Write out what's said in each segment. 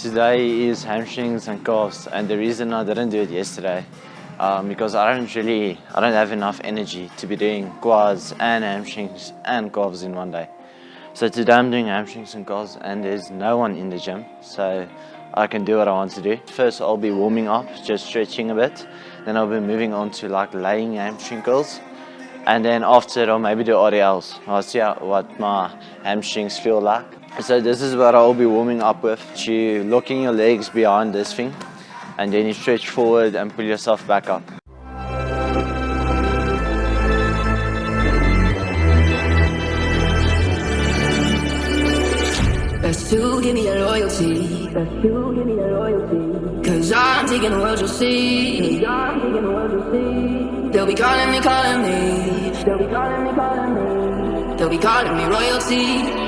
Today is hamstrings and calves, and the reason I didn't do it yesterday because I don't have enough energy to be doing quads and hamstrings and calves in one day. So today I'm doing hamstrings and calves, and there's no one in the gym, so I can do what I want to do. First I'll be warming up, just stretching a bit, then I'll be moving on to like laying hamstring curls, and then after I'll maybe do RDLs. I'll see what my hamstrings feel like. So this is what I'll be warming up with. You locking your legs behind this thing, and then you stretch forward and pull yourself back up. Best to give me your loyalty. Best to give me your loyalty. Cause I'm taking the world, you'll see. They'll be calling me, calling me. They'll be calling me, calling me. They'll be calling me royalty.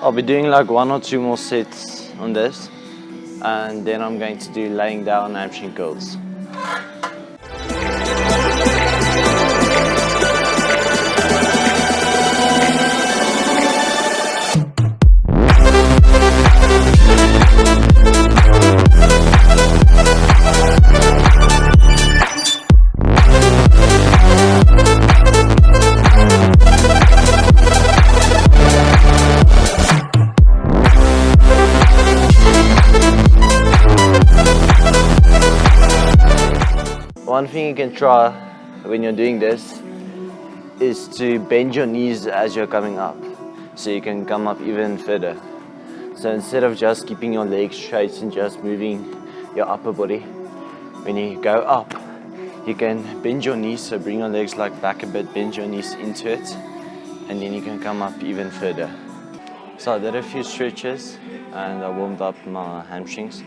I'll be doing like 1 or 2 more sets on this, and then I'm going to do laying down hamstring curls. One thing you can try when you're doing this is to bend your knees as you're coming up, so you can come up even further. So instead of just keeping your legs straight and just moving your upper body, when you go up, you can bend your knees, so bring your legs like back a bit, bend your knees into it, and then you can come up even further. So I did a few stretches and I warmed up my hamstrings.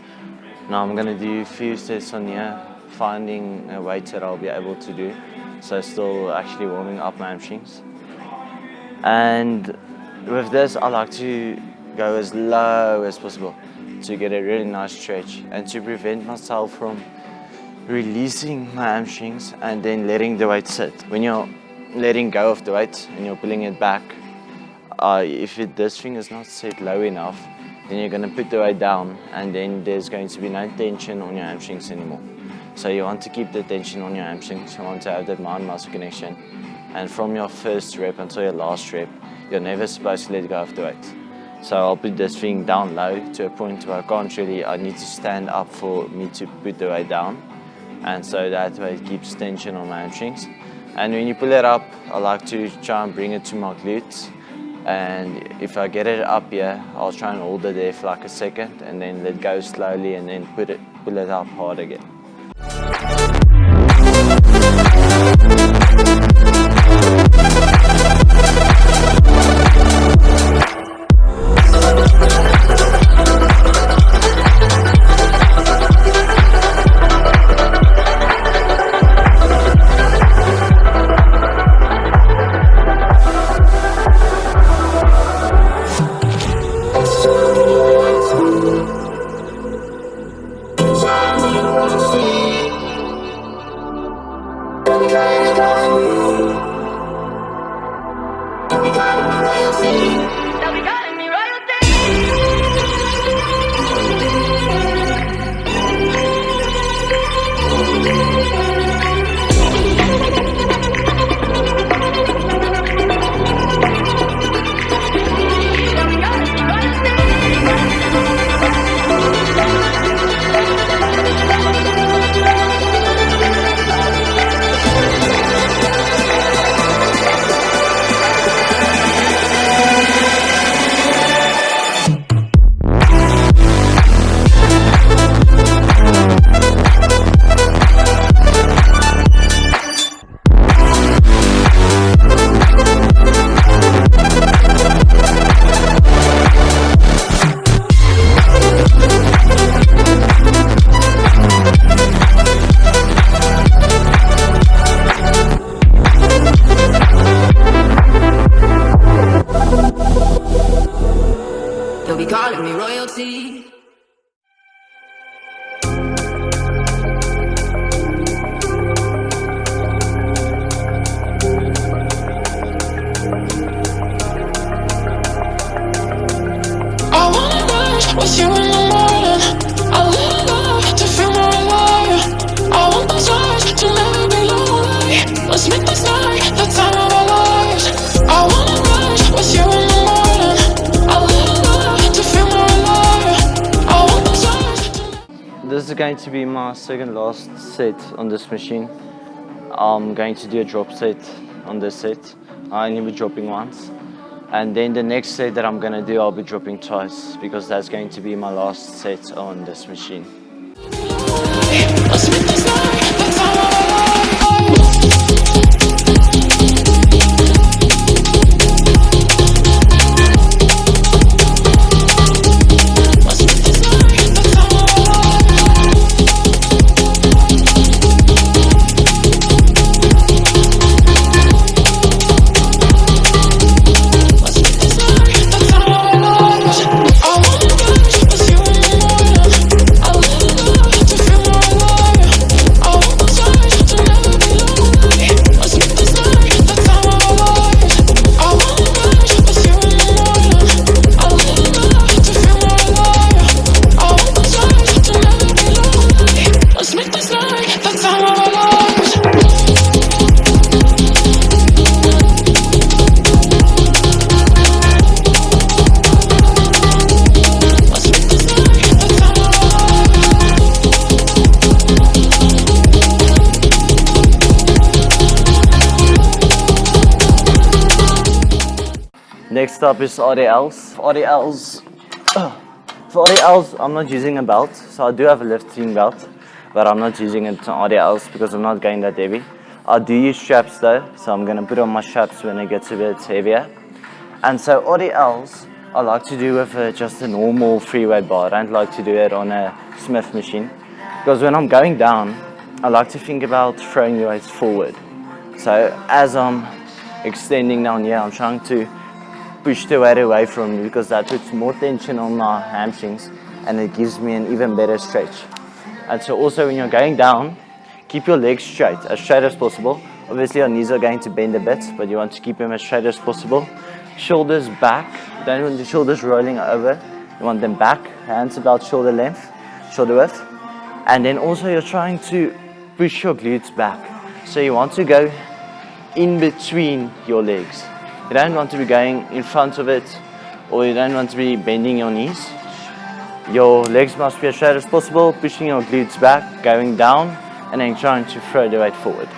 Now I'm going to do a few sets on here, finding a weight that I'll be able to do, so still actually warming up my hamstrings. And with this I like to go as low as possible to get a really nice stretch, and to prevent myself from releasing my hamstrings and then letting the weight sit. When you're letting go of the weight and you're pulling it back, if this thing is not set low enough, then you're going to put the weight down, and then there's going to be no tension on your hamstrings anymore. So you want to keep the tension on your hamstrings, you want to have that mind-muscle connection, and from your first rep until your last rep, you're never supposed to let go of the weight. So I'll put this thing down low to a point where I need to stand up for me to put the weight down, and so that way it keeps tension on my hamstrings. And when you pull it up, I like to try and bring it to my glutes, and if I get it up here, I'll try and hold it there for like a second and then let go slowly, and then pull it up hard again. Just going to be my second last set on this machine. I'm going to do a drop set on this set. I only be dropping once. And then the next set that I'm gonna do, I'll be dropping twice because that's going to be my last set on this machine. Next up is RDLs. For RDLs, I'm not using a belt, so I do have a lifting belt, but I'm not using it on RDLs because I'm not going that heavy. I do use straps though, so I'm going to put on my straps when it gets a bit heavier. And so RDLs, I like to do with just a normal free weight bar. I don't like to do it on a Smith machine, because when I'm going down, I like to think about throwing the weights forward. So as I'm extending down here, I'm trying to push the weight away from me because that puts more tension on my hamstrings and it gives me an even better stretch. And so also when you're going down, keep your legs straight as possible. Obviously your knees are going to bend a bit, but you want to keep them as straight as possible. Shoulders back, you don't want the shoulders rolling over, you want them back, hands about shoulder length, shoulder width. And then also you're trying to push your glutes back. So you want to go in between your legs. You don't want to be going in front of it, or you don't want to be bending your knees. Your legs must be as straight as possible, pushing your glutes back, going down, and then trying to throw the weight forward.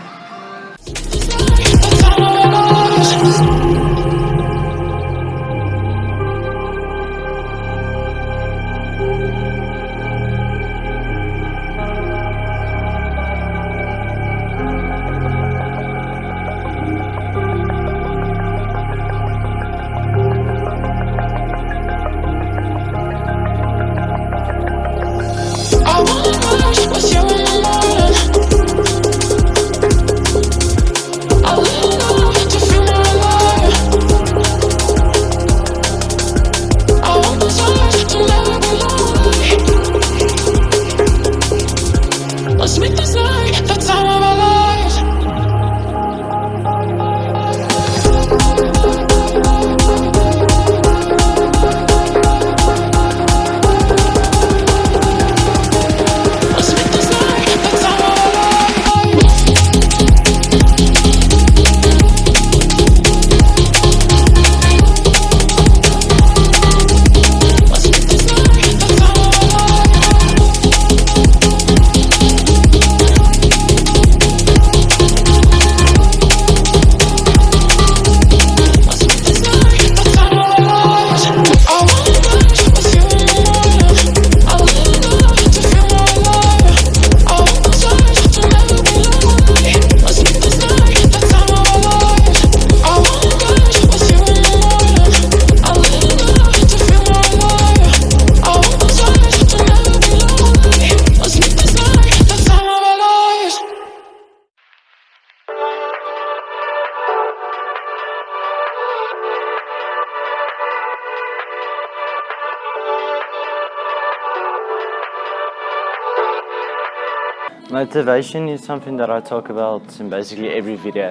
Motivation is something that I talk about in basically every video,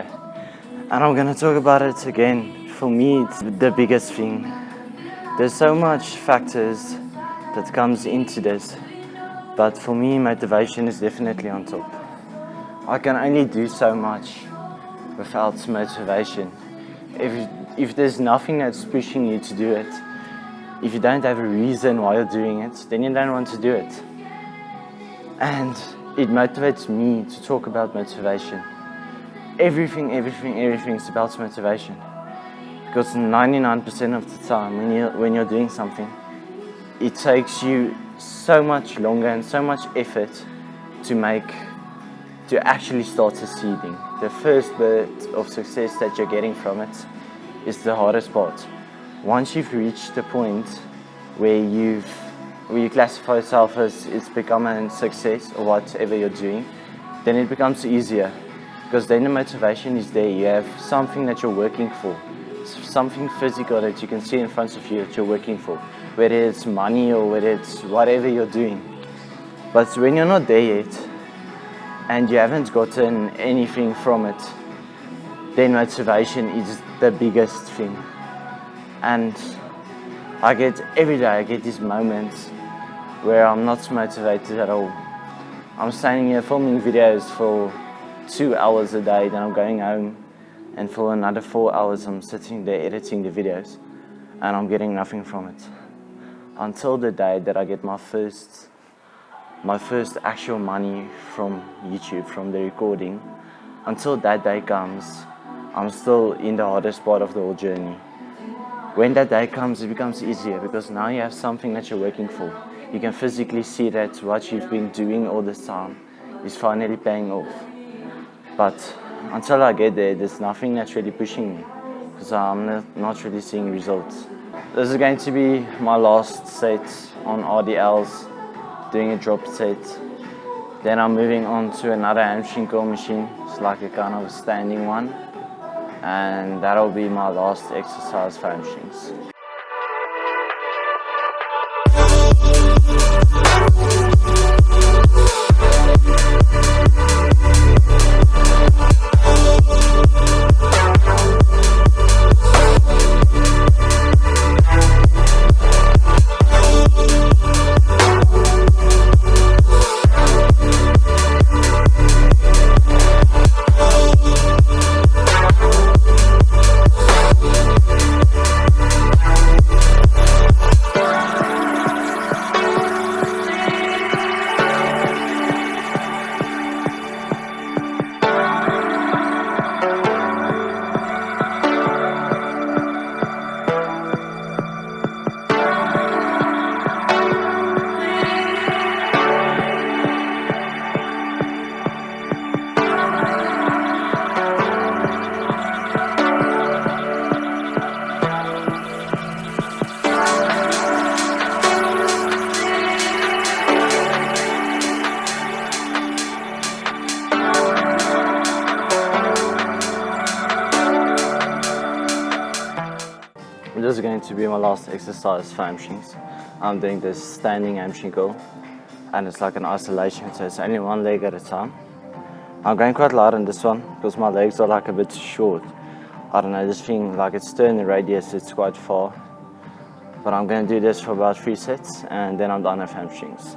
and I'm going to talk about it again. For me, it's the biggest thing. There's so much factors that comes into this, but for me, motivation is definitely on top. I can only do so much without motivation. If there's nothing that's pushing you to do it, if you don't have a reason why you're doing it, then you don't want to do it. And it motivates me to talk about motivation. Everything's about motivation. Because 99% of the time when you're doing something, it takes you so much longer and so much effort to actually start succeeding. The first bit of success that you're getting from it is the hardest part. Once you've reached the point where you classify yourself as it's become a success or whatever you're doing, then it becomes easier, because then the motivation is there. You have something that you're working for, something physical that you can see in front of you that you're working for, whether it's money or whether it's whatever you're doing. But when you're not there yet and you haven't gotten anything from it, then motivation is the biggest thing. And every day I get these moments where I'm not motivated at all. I'm standing here filming videos for 2 hours a day, then I'm going home, and for another 4 hours I'm sitting there editing the videos, and I'm getting nothing from it. Until the day that I get my first actual money from YouTube, from the recording. Until that day comes, I'm still in the hardest part of the whole journey. When that day comes, it becomes easier, because now you have something that you're working for. You can physically see that what you've been doing all this time is finally paying off. But until I get there, there's nothing that's really pushing me, because I'm not really seeing results. This is going to be my last set on RDLs, doing a drop set. Then I'm moving on to another hamstring curl machine. It's like a kind of a standing one. And that'll be my last exercise for hamstrings. This is going to be my last exercise for hamstrings. I'm doing this standing hamstring curl, and it's like an isolation, so it's only one leg at a time. I'm going quite loud on this one because my legs are like a bit short. I don't know, this thing, like it's turn the radius, it's quite far. But I'm going to do this for about 3 sets, and then I'm done with hamstrings.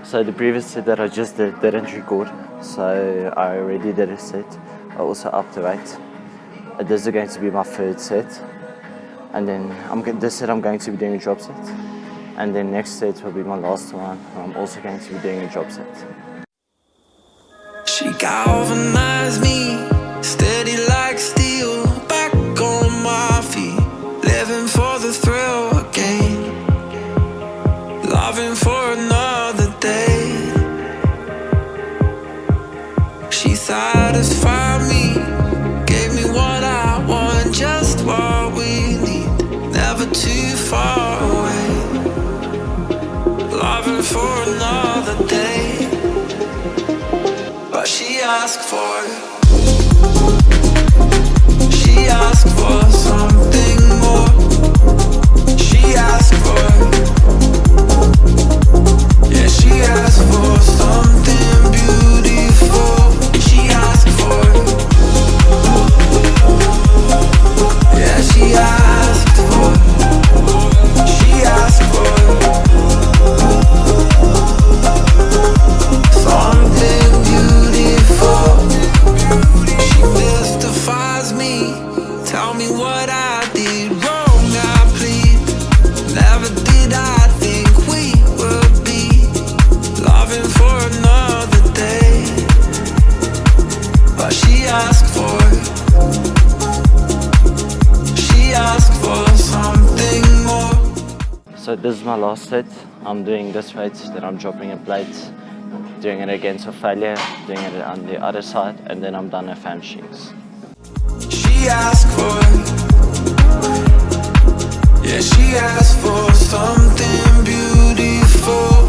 So the previous set that I just didn't record, so I already did a set. I also upped the weight. This is going to be my 3rd set, and then this set I'm going to be doing a drop set, and then next set will be my last one. I'm also going to be doing a drop set. She galvanized me, steady like steel, back on my feet. loving for another day. She satisfied me, gave me what I want, just what we need, never too far away. Loving for another day, but she asked for something more. She asked for, yeah, she asked for something beautiful. She asked for, yeah, she asked for something beautiful. She mystifies me, tell me what I did wrong, I plead. Never did I think we would be loving for another day, but she asked for something more. So this is my last set. I'm doing this weight, then I'm dropping a plate, doing it against a failure, doing it on the other side, and then I'm done with hamstrings. She asked for, yeah, she asked for something beautiful.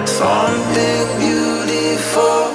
Something beautiful.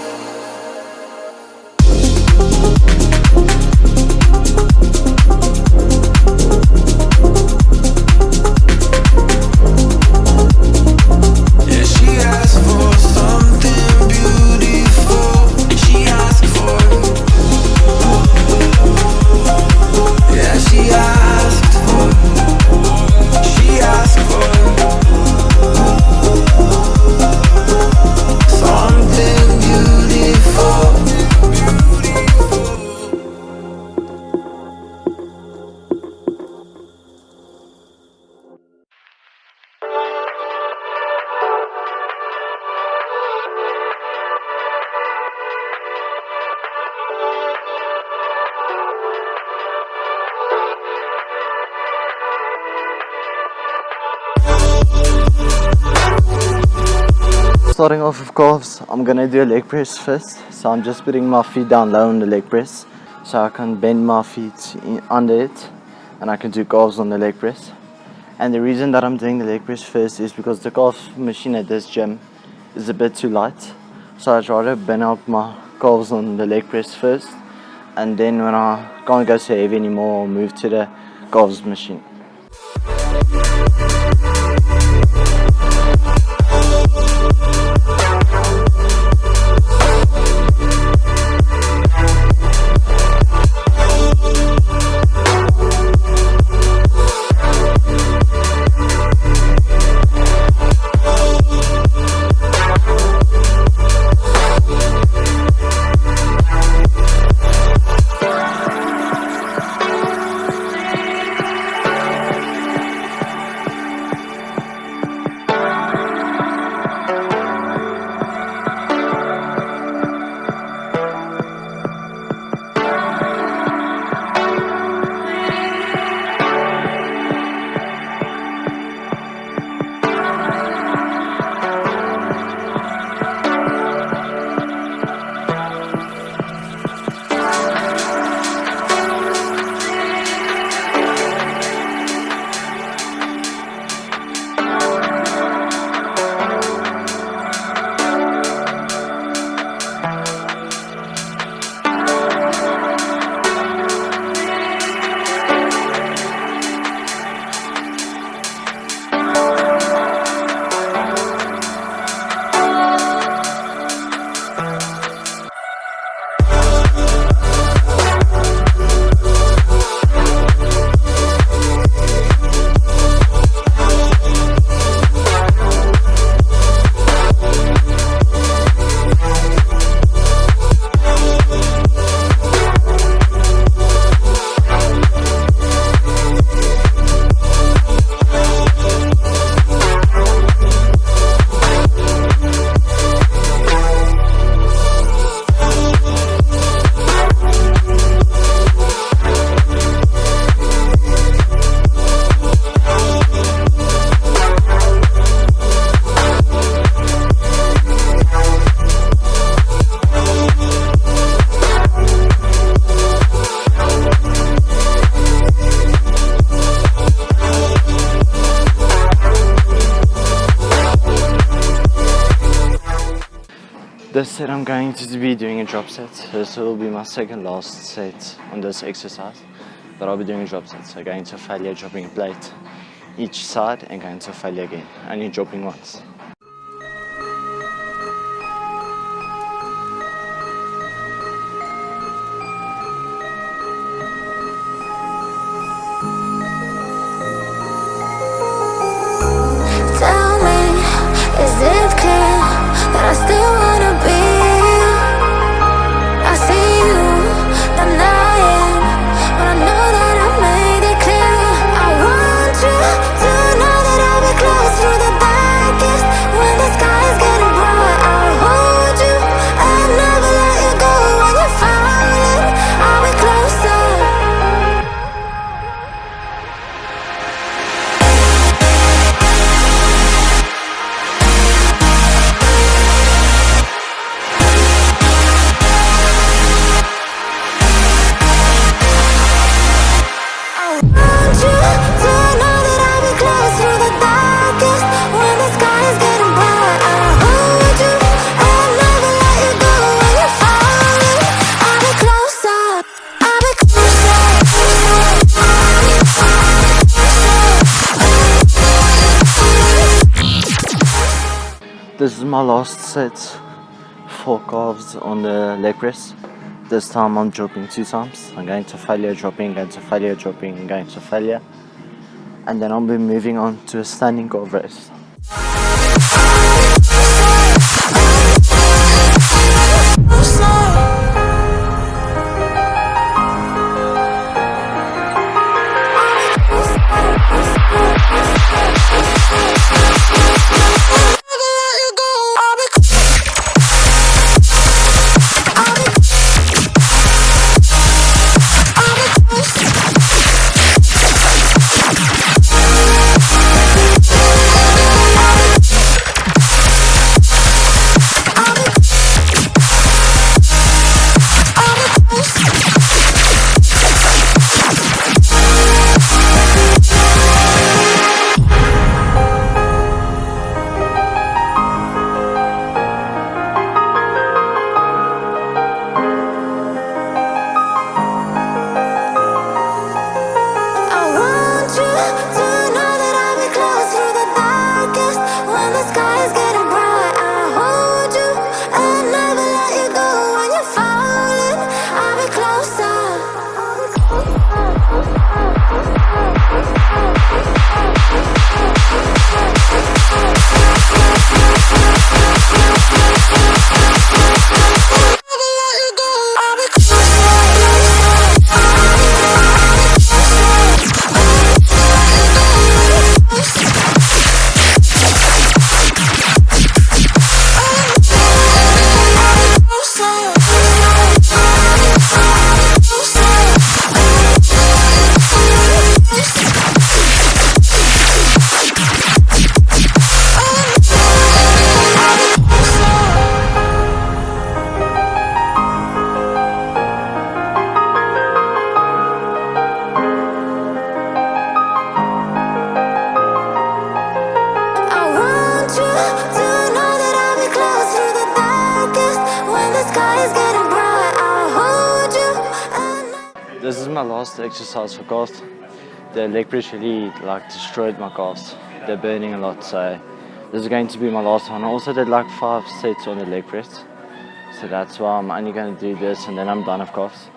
Starting off with calves, I'm gonna do a leg press first. So I'm just putting my feet down low on the leg press, so I can bend my feet under it, and I can do calves on the leg press. And the reason that I'm doing the leg press first is because the calf machine at this gym is a bit too light. So I'd rather bend out my calves on the leg press first, and then when I can't go so heavy anymore, I'll move to the calves machine. This set I'm going to be doing a drop set. This will be my second last set on this exercise, but I'll be doing a drop set. So going to failure, dropping a plate each side, and going to failure again, only dropping once. Tell me, is it clear that I still wanna be? I see you denying when I know that I made it clear. I want you to know that I'll be close through the darkest when the sky is getting bright. I'll hold you and never let you go when you're falling. I'll be closer. This is my last set for calves on the leg press. This time I'm dropping 2 times. I'm going to failure, dropping, going to failure, dropping, going to failure. And then I'll be moving on to a standing calf raise. This is my last exercise for calves. The leg press really destroyed my calves. They're burning a lot, so this is going to be my last one. I also did 5 sets on the leg press, so that's why I'm only going to do this and then I'm done with calves.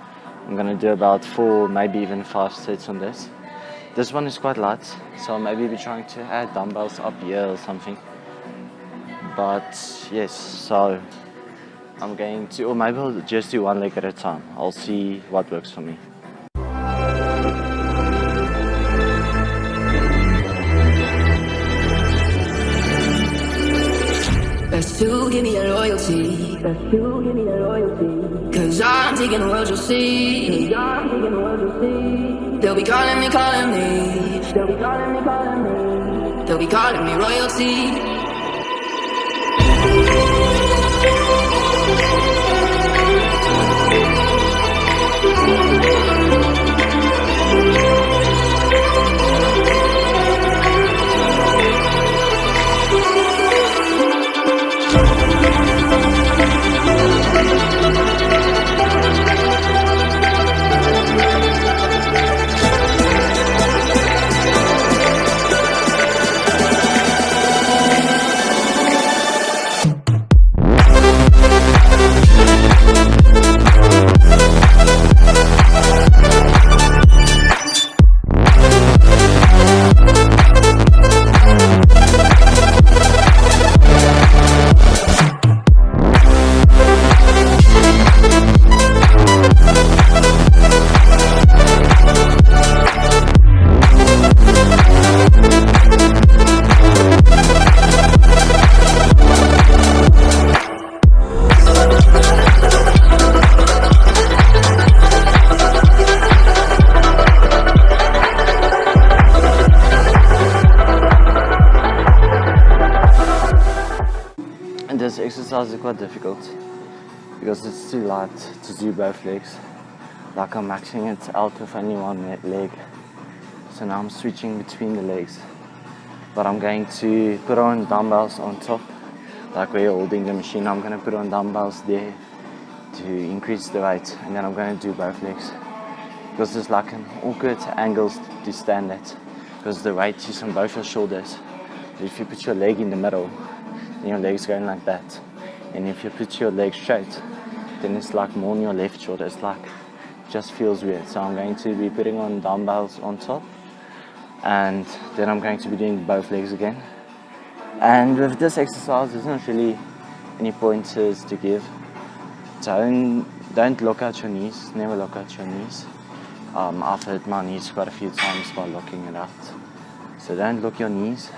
I'm going to do about 4, maybe even 5 sets on this. This one is quite light, so I'll maybe be trying to add dumbbells up here or something. But yes, so I'm going to, or maybe I'll just do 1 leg at a time. I'll see what works for me. Best to give me your loyalty. Best to give me your loyalty. Cause I'm taking the world, you'll see. Cause I'm taking the world, you'll see. They'll be calling me, calling me. They'll be calling me, calling me. They'll be calling me royalty. exercise is quite difficult because it's too light to do both legs. Like I'm maxing it out with only one leg. So now I'm switching between the legs. But I'm going to put on dumbbells on top. Like where you're holding the machine, I'm going to put on dumbbells there to increase the weight. And then I'm going to do both legs. Because there's like an awkward angles to stand at. Because the weight is on both your shoulders. So if you put your leg in the middle, then your leg's going like that. And if you put your leg straight, then it's like more on your left shoulder. It's like, it just feels weird. So I'm going to be putting on dumbbells on top. And then I'm going to be doing both legs again. And with this exercise, there's not really any pointers to give. Don't lock out your knees. Never lock out your knees. I've hurt my knees quite a few times by locking it out. So don't lock your knees.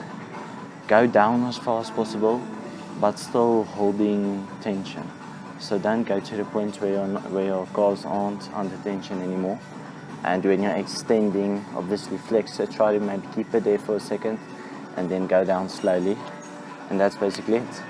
Go down as far as possible, but still holding tension. So don't go to the point where your calves aren't under tension anymore. And when you're extending, obviously flex it, try to maybe keep it there for a second and then go down slowly. And that's basically it.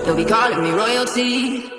They'll be calling me royalty.